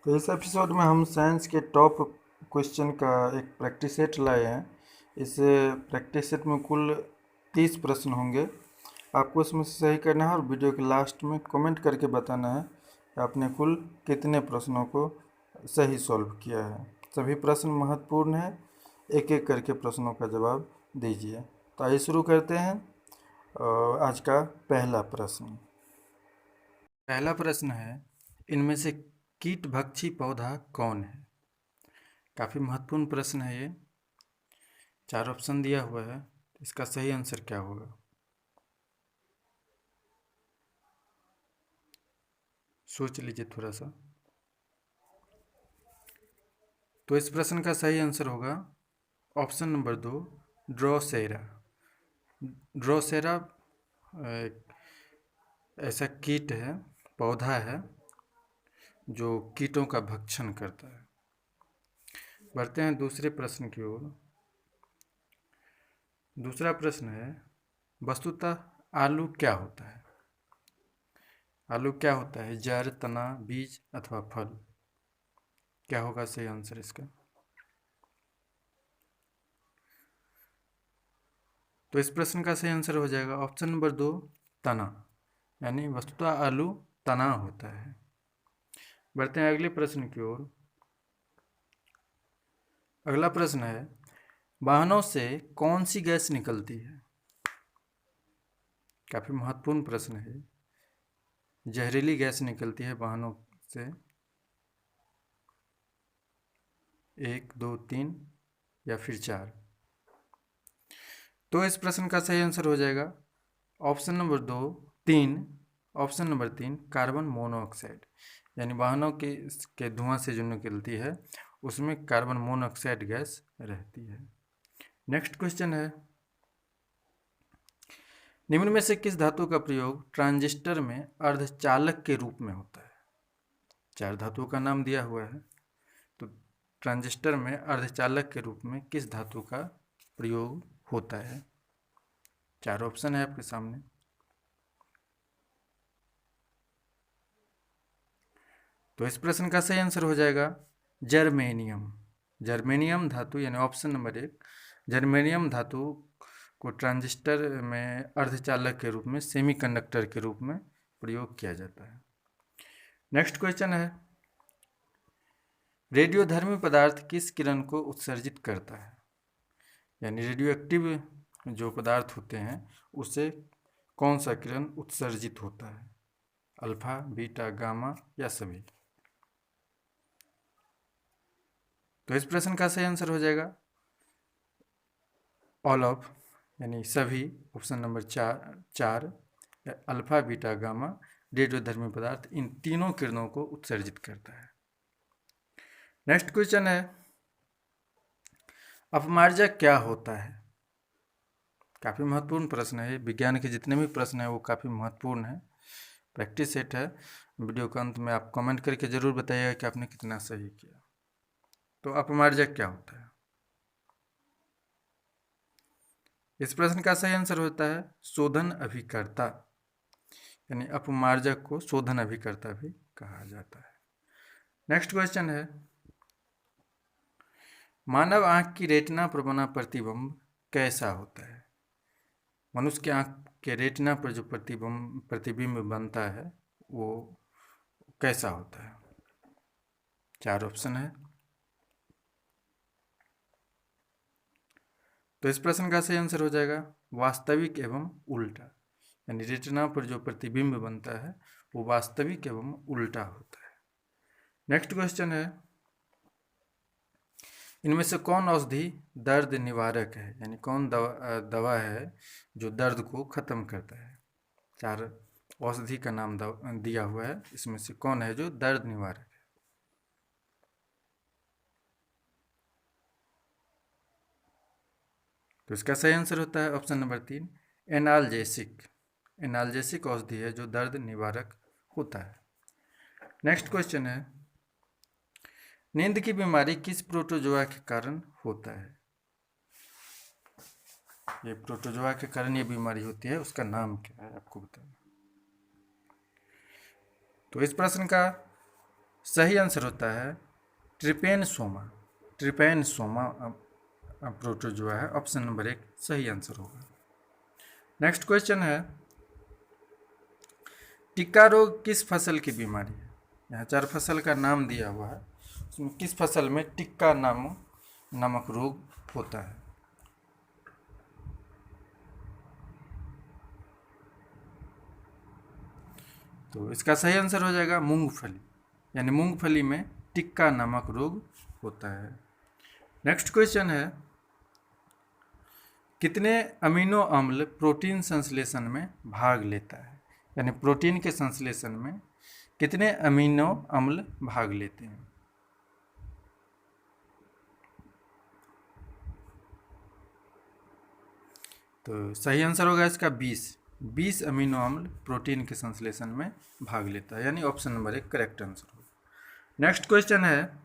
तो इस एपिसोड में हम साइंस के टॉप क्वेश्चन का एक प्रैक्टिस सेट लाए हैं। इस प्रैक्टिस सेट में कुल 30 प्रश्न होंगे। आपको उसमें से सही करना है और वीडियो के लास्ट में कमेंट करके बताना है कि आपने कुल कितने प्रश्नों को सही सॉल्व किया है। सभी प्रश्न महत्वपूर्ण हैं, एक एक करके प्रश्नों का जवाब दीजिए। तो आइए शुरू करते हैं। आज का पहला प्रश्न है, इनमें से कीट भक्षी पौधा कौन है? काफ़ी महत्वपूर्ण प्रश्न है ये। 4 ऑप्शन दिया हुआ है, इसका सही आंसर क्या होगा? सोच लीजिए थोड़ा सा। तो इस प्रश्न का सही आंसर होगा ऑप्शन नंबर 2, ड्रोसेरा। ड्रोसेरा एक ऐसा कीट है, पौधा है जो कीटों का भक्षण करता है। बढ़ते हैं दूसरे प्रश्न की ओर। दूसरा प्रश्न है, वस्तुतः आलू क्या होता है? आलू क्या होता है? जड़, तना, बीज अथवा फल? क्या होगा सही आंसर इसका? तो इस प्रश्न का सही आंसर हो जाएगा ऑप्शन नंबर 2, तना। यानी वस्तुतः आलू तना होता है। बढ़ते हैं अगले प्रश्न की ओर। अगला प्रश्न है, वाहनों से कौन सी गैस निकलती है? काफ़ी महत्वपूर्ण प्रश्न है। जहरीली गैस निकलती है वाहनों से। 1, 2, 3 या फिर 4? तो इस प्रश्न का सही आंसर हो जाएगा option number 2, 3। Option number 3, carbon monoxide. यानी वाहनों के धुआं से जो निकलती है उसमें कार्बन मोनोऑक्साइड गैस रहती है। नेक्स्ट क्वेश्चन है, निम्न में से किस धातु का प्रयोग ट्रांजिस्टर में अर्धचालक के रूप में होता है? 4 धातुओं का नाम दिया हुआ है, तो ट्रांजिस्टर में अर्धचालक के रूप में किस धातु का प्रयोग होता है? 4 ऑप्शन है आपके सामने। तो इस प्रश्न का सही आंसर हो जाएगा जर्मेनियम। जर्मेनियम धातु यानी ऑप्शन नंबर 1, जर्मेनियम धातु को ट्रांजिस्टर में अर्धचालक के रूप में, सेमीकंडक्टर के रूप में प्रयोग किया जाता है। नेक्स्ट क्वेश्चन है, रेडियोधर्मी पदार्थ किस किरण को उत्सर्जित करता है? यानी रेडियो एक्टिव जो पदार्थ होते हैं उससे कौन सा किरण उत्सर्जित होता है? अल्फा, बीटा, गामा या सभी? तो इस प्रश्न का सही आंसर हो जाएगा ऑल ऑफ, यानी सभी। Option number 4, alpha, beta, gamma रेडियोधर्मी पदार्थ इन तीनों किरणों को उत्सर्जित करता है। नेक्स्ट क्वेश्चन है, अपमार्जक क्या होता है? काफ़ी महत्वपूर्ण प्रश्न है। विज्ञान के जितने भी प्रश्न हैं वो काफ़ी महत्वपूर्ण है। प्रैक्टिस सेट है। वीडियो के अंत में आप कमेंट करके ज़रूर बताइएगा कि आपने कितना सही किया। तो अपमार्जक क्या होता है? इस प्रश्न का सही आंसर होता है शोधन अभिकर्ता। यानी अपमार्जक को शोधन अभिकर्ता भी कहा जाता है। नेक्स्ट क्वेश्चन है, मानव आंख की रेटिना पर बना प्रतिबिंब कैसा होता है? मनुष्य की आंख के रेटिना पर जो प्रतिबिंब बनता है वो कैसा होता है? 4 ऑप्शन है। तो इस प्रश्न का सही आंसर हो जाएगा वास्तविक एवं उल्टा। यानी रेटिना पर जो प्रतिबिंब बनता है वो वास्तविक एवं उल्टा होता है। नेक्स्ट क्वेश्चन है, इनमें से कौन औषधि दर्द निवारक है? यानी कौन दवा है जो दर्द को खत्म करता है? 4 औषधि का नाम दिया हुआ है, इसमें से कौन है जो दर्द निवारक है? तो इसका सही आंसर होता है ऑप्शन नंबर 3, एनाल्जेसिक। एनाल्जेसिक औषधि है जो दर्द निवारक होता है। नेक्स्ट क्वेश्चन है, नींद की बीमारी किस प्रोटोजोआ के कारण होता है? ये प्रोटोजोआ के कारण ये बीमारी होती है, उसका नाम क्या है आपको बताना। तो इस प्रश्न का सही आंसर होता है ट्रिपेनसोमा। ट्रिपेनसोमा प्रोटोजोआ है, ऑप्शन नंबर 1 सही आंसर होगा। नेक्स्ट क्वेश्चन है, टिक्का रोग किस फसल की बीमारी है? यहाँ 4 फसल का नाम दिया हुआ है, उसमें किस फसल में टिक्का नामक रोग होता है? तो इसका सही आंसर हो जाएगा मूंगफली, यानी मूंगफली में टिक्का नामक रोग होता है। नेक्स्ट क्वेश्चन है, कितने अमीनो अम्ल प्रोटीन संश्लेषण में भाग लेता है? यानी प्रोटीन के संश्लेषण में कितने अमीनो अम्ल भाग लेते हैं? तो सही आंसर होगा इसका 20 अमीनो अम्ल प्रोटीन के संश्लेषण में भाग लेता है, यानी ऑप्शन नंबर 1 करेक्ट आंसर होगा। नेक्स्ट क्वेश्चन है,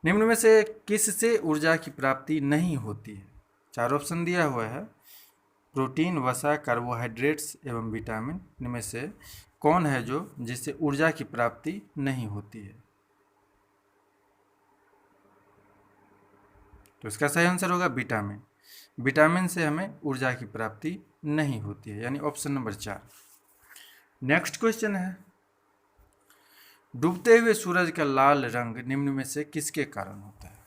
निम्न में से किससे ऊर्जा की प्राप्ति नहीं होती है? 4 ऑप्शन दिया हुआ है, प्रोटीन, वसा, कार्बोहाइड्रेट्स एवं विटामिन। इनमें से कौन है जो जिससे ऊर्जा की प्राप्ति नहीं होती है? तो इसका सही आंसर होगा विटामिन। विटामिन से हमें ऊर्जा की प्राप्ति नहीं होती है, यानी ऑप्शन नंबर 4। नेक्स्ट क्वेश्चन है, डूबते हुए सूरज का लाल रंग निम्न में से किसके कारण होता है?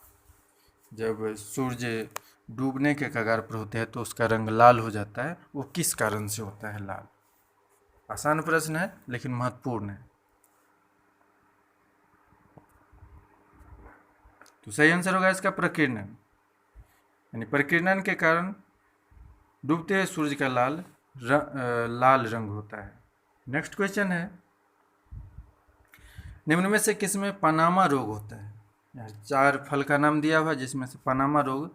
जब सूर्य डूबने के कगार पर होते हैं तो उसका रंग लाल हो जाता है, वो किस कारण से होता है लाल? आसान प्रश्न है लेकिन महत्वपूर्ण है। तो सही आंसर होगा इसका प्रकीर्णन, यानी प्रकीर्णन के कारण डूबते हुए सूरज का लाल रंग होता है। नेक्स्ट क्वेश्चन है, निम्न में से किसमें पनामा रोग होता है? यहाँ 4 फल का नाम दिया हुआ जिसमें से पनामा रोग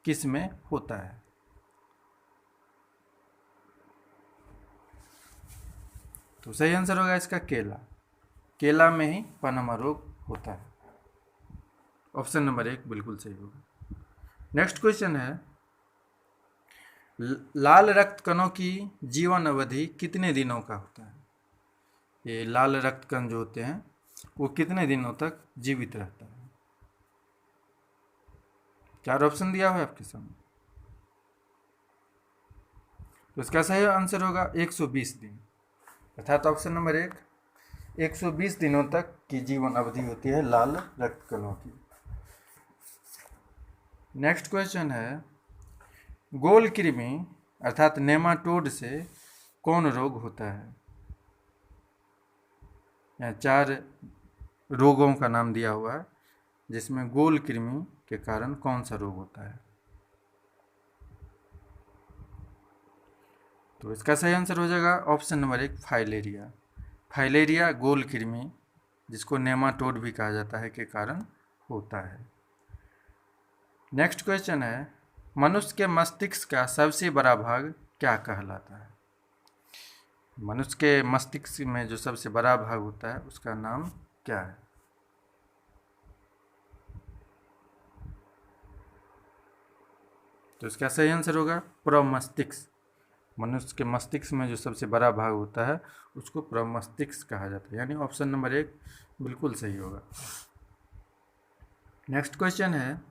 किस में होता है? तो सही आंसर होगा इसका केला। केला में ही पनामा रोग होता है, ऑप्शन नंबर 1 बिल्कुल सही होगा। नेक्स्ट क्वेश्चन है, लाल रक्त कणों की जीवन अवधि कितने दिनों का होता है? ये लाल रक्त कण जो होते हैं वो कितने दिनों तक जीवित रहता है? 4 ऑप्शन दिया हुआ है आपके सामने। तो इसका सही आंसर होगा 120 दिन, अर्थात ऑप्शन नंबर 1 120 दिनों तक की जीवन अवधि होती है लाल रक्त कणों की। नेक्स्ट क्वेश्चन है, गोल कृमि अर्थात नेमाटोड से कौन रोग होता है? यहाँ 4 रोगों का नाम दिया हुआ है जिसमें गोल कृमि के कारण कौन सा रोग होता है? तो इसका सही आंसर हो जाएगा ऑप्शन नंबर 1 फाइलेरिया। फाइलेरिया गोल कृमि, जिसको नेमाटोड भी कहा जाता है, के कारण होता है। नेक्स्ट क्वेश्चन है, मनुष्य के मस्तिष्क का सबसे बड़ा भाग क्या कहलाता है? मनुष्य के मस्तिष्क में जो सबसे बड़ा भाग होता है उसका नाम क्या है? तो इसका सही आंसर होगा प्रमस्तिष्क। मनुष्य के मस्तिष्क में जो सबसे बड़ा भाग होता है उसको प्रमस्तिष्क कहा जाता है, यानी ऑप्शन नंबर 1 बिल्कुल सही होगा। नेक्स्ट क्वेश्चन है,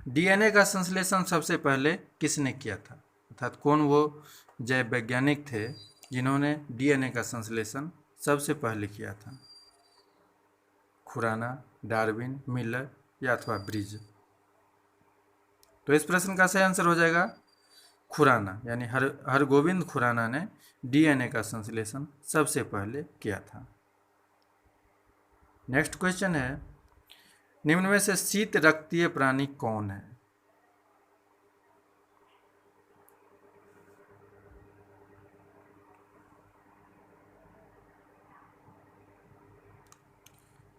डीएनए का संश्लेषण सबसे पहले किसने किया था? अर्थात कौन वो जैव वैज्ञानिक थे जिन्होंने डीएनए का संश्लेषण सबसे पहले किया था? खुराना, डार्विन, मिलर या अथवा ब्रिज? तो इस प्रश्न का सही आंसर हो जाएगा खुराना, यानी हरगोविंद खुराना ने डीएनए का संश्लेषण सबसे पहले किया था। नेक्स्ट क्वेश्चन है, निम्न में से शीत रक्तीय प्राणी कौन है?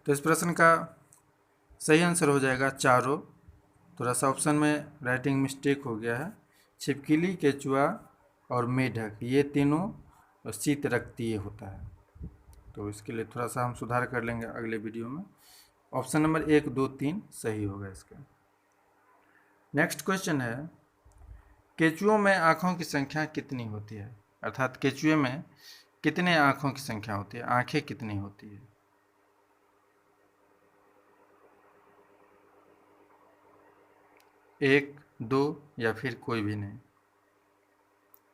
तो इस प्रश्न का सही आंसर हो जाएगा चारों। थोड़ा सा ऑप्शन में राइटिंग मिस्टेक हो गया है। छिपकली, केचुआ और मेढक, ये तीनों शीत रक्तीय होता है, तो इसके लिए थोड़ा सा हम सुधार कर लेंगे अगले वीडियो में। ऑप्शन नंबर 1, 2, 3 सही होगा इसका। नेक्स्ट क्वेश्चन है, केचुओं में आँखों की संख्या कितनी होती है? अर्थात केचुए में कितने आँखों की संख्या होती है, आँखें कितनी होती है? एक, दो या फिर कोई भी नहीं।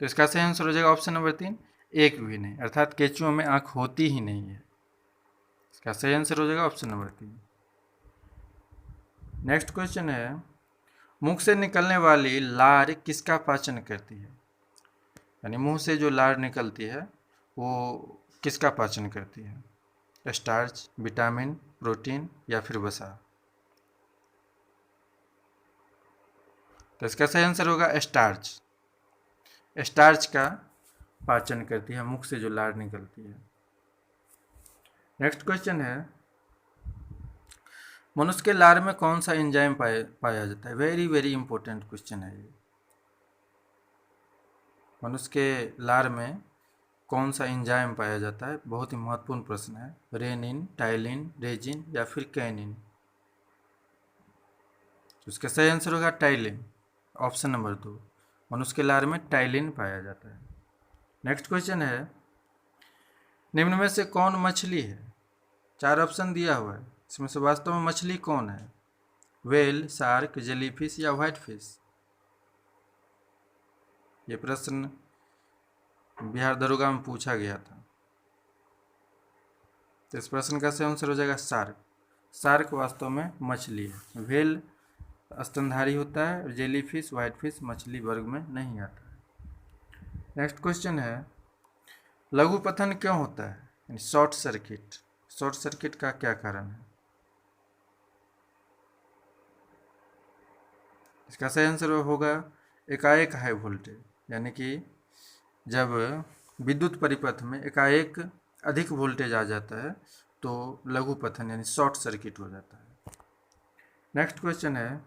तो इसका सही आंसर हो जाएगा ऑप्शन नंबर 3, एक भी नहीं, अर्थात केंचुओं में आँख होती ही नहीं है। इसका सही आंसर हो जाएगा ऑप्शन नंबर 3। नेक्स्ट क्वेश्चन है, मुख से निकलने वाली लार किसका पाचन करती है? यानी मुंह से जो लार निकलती है वो किसका पाचन करती है? स्टार्च, विटामिन, प्रोटीन या फिर वसा? तो इसका सही आंसर होगा स्टार्च। स्टार्च का पाचन करती है मुख से जो लार निकलती है। नेक्स्ट क्वेश्चन है, मनुष्य के लार में कौन सा एंजाइम पाया जाता है? वेरी वेरी इंपॉर्टेंट क्वेश्चन है ये। मनुष्य के लार में कौन सा एंजाइम पाया जाता है? बहुत ही महत्वपूर्ण प्रश्न है। रेनिन, टाइलिन, रेजिन या फिर कैनिन? तो इसका सही आंसर होगा टाइलिन, ऑप्शन नंबर 2। मनुष्य के लार में टाइलिन पाया जाता है। नेक्स्ट क्वेश्चन है, निम्न में से कौन मछली है? 4 ऑप्शन दिया हुआ है, इसमें से वास्तव में मछली कौन है? व्हेल, शार्क, जेलीफिश या व्हाइट फिश? ये प्रश्न बिहार दरोगा में पूछा गया था। तो इस प्रश्न का सही आंसर हो जाएगा शार्क। शार्क वास्तव में मछली है। व्हेल स्तनधारी होता है और जेलीफिश, व्हाइट फिश मछली वर्ग में नहीं आता है। नेक्स्ट क्वेश्चन है, लघुपथन क्यों होता है, यानी शॉर्ट सर्किट? शॉर्ट सर्किट का क्या कारण है? इसका सही आंसर होगा एकाएक हाई वोल्टेज, यानी कि जब विद्युत परिपथ में एकाएक अधिक वोल्टेज आ जाता है तो लघुपथन यानी शॉर्ट सर्किट हो जाता है। नेक्स्ट क्वेश्चन है,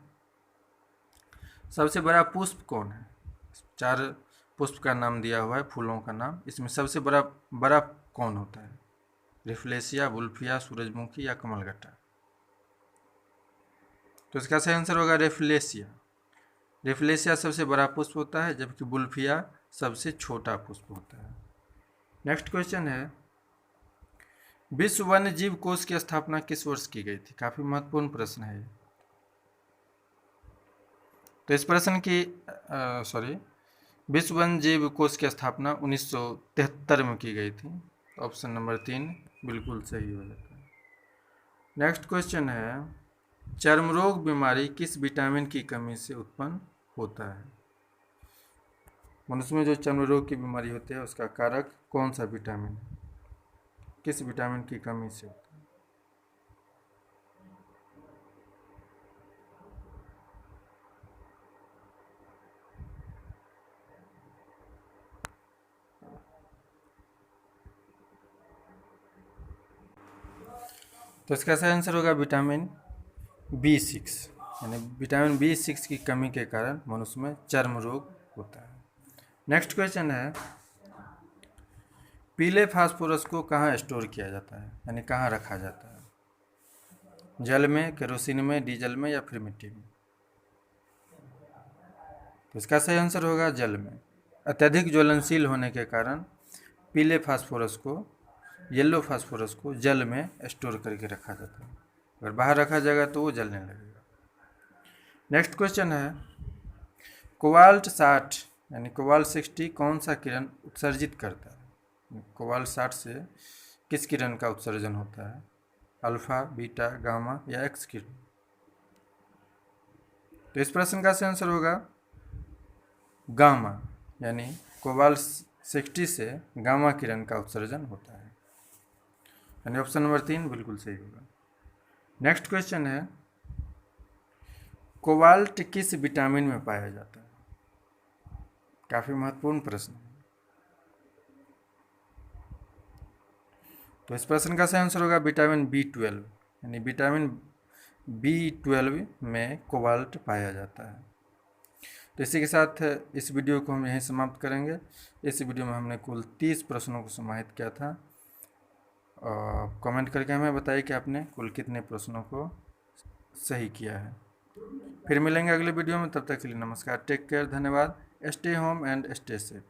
सबसे बड़ा पुष्प कौन है? 4 पुष्प का नाम दिया हुआ है, फूलों का नाम। इसमें सबसे बड़ा कौन होता है? रिफ्लेशिया, वुल्फिया, सूरजमुखी या कमलगट्टा? तो इसका सही आंसर होगा रेफ्लेशिया। रेफ्लेशिया सबसे बड़ा पुष्प होता है जबकि वुल्फिया सबसे छोटा पुष्प होता है। नेक्स्ट क्वेश्चन है, विश्व वन्य जीव कोष की स्थापना किस वर्ष की गई थी? काफी महत्वपूर्ण प्रश्न है। तो इस प्रश्न की विश्व वन्य जीव कोष की स्थापना 1973 में की गई थी। ऑप्शन नंबर 3 बिल्कुल सही हो जाता है। नेक्स्ट क्वेश्चन है, चर्म रोग बीमारी किस विटामिन की कमी से उत्पन्न होता है? मनुष्य में जो चर्म रोग की बीमारी होती है उसका कारक कौन सा विटामिन है? किस विटामिन की कमी से होता है? तो इसका सही आंसर होगा विटामिन B6, यानी विटामिन B6 की कमी के कारण मनुष्य में चर्म रोग होता है। नेक्स्ट क्वेश्चन है, पीले फास्फोरस को कहाँ स्टोर किया जाता है, यानी कहाँ रखा जाता है? जल में, केरोसिन में, डीजल में या फिर मिट्टी में? तो इसका सही आंसर होगा जल में। अत्यधिक ज्वलनशील होने के कारण पीले फास्फोरस को, येलो फास्फोरस को जल में स्टोर करके रखा जाता है। अगर बाहर रखा जाएगा तो वो जलने लगेगा। नेक्स्ट क्वेश्चन है, कोबाल्ट 60 यानी कोबाल्ट 60 कौन सा किरण उत्सर्जित करता है? कोबाल्ट 60 से किस किरण का उत्सर्जन होता है? अल्फा, बीटा, गामा या एक्स किरण? तो इस प्रश्न का सही आंसर होगा गामा, यानी कोबाल्ट 60 से गामा किरण का उत्सर्जन होता है, यानी ऑप्शन नंबर 3 बिल्कुल सही होगा। नेक्स्ट क्वेश्चन है, कोबाल्ट किस विटामिन में पाया जाता है? काफी महत्वपूर्ण प्रश्न है। तो इस प्रश्न का सही आंसर होगा विटामिन B12, यानी विटामिन B12 में कोबाल्ट पाया जाता है। तो इसी के साथ इस वीडियो को हम यहीं समाप्त करेंगे। इस वीडियो में हमने कुल 30 प्रश्नों को समाहित किया था। कमेंट करके हमें बताइए कि आपने कुल कितने प्रश्नों को सही किया है। फिर मिलेंगे अगले वीडियो में, तब तक के लिए नमस्कार, टेक केयर, धन्यवाद, stay home and stay safe.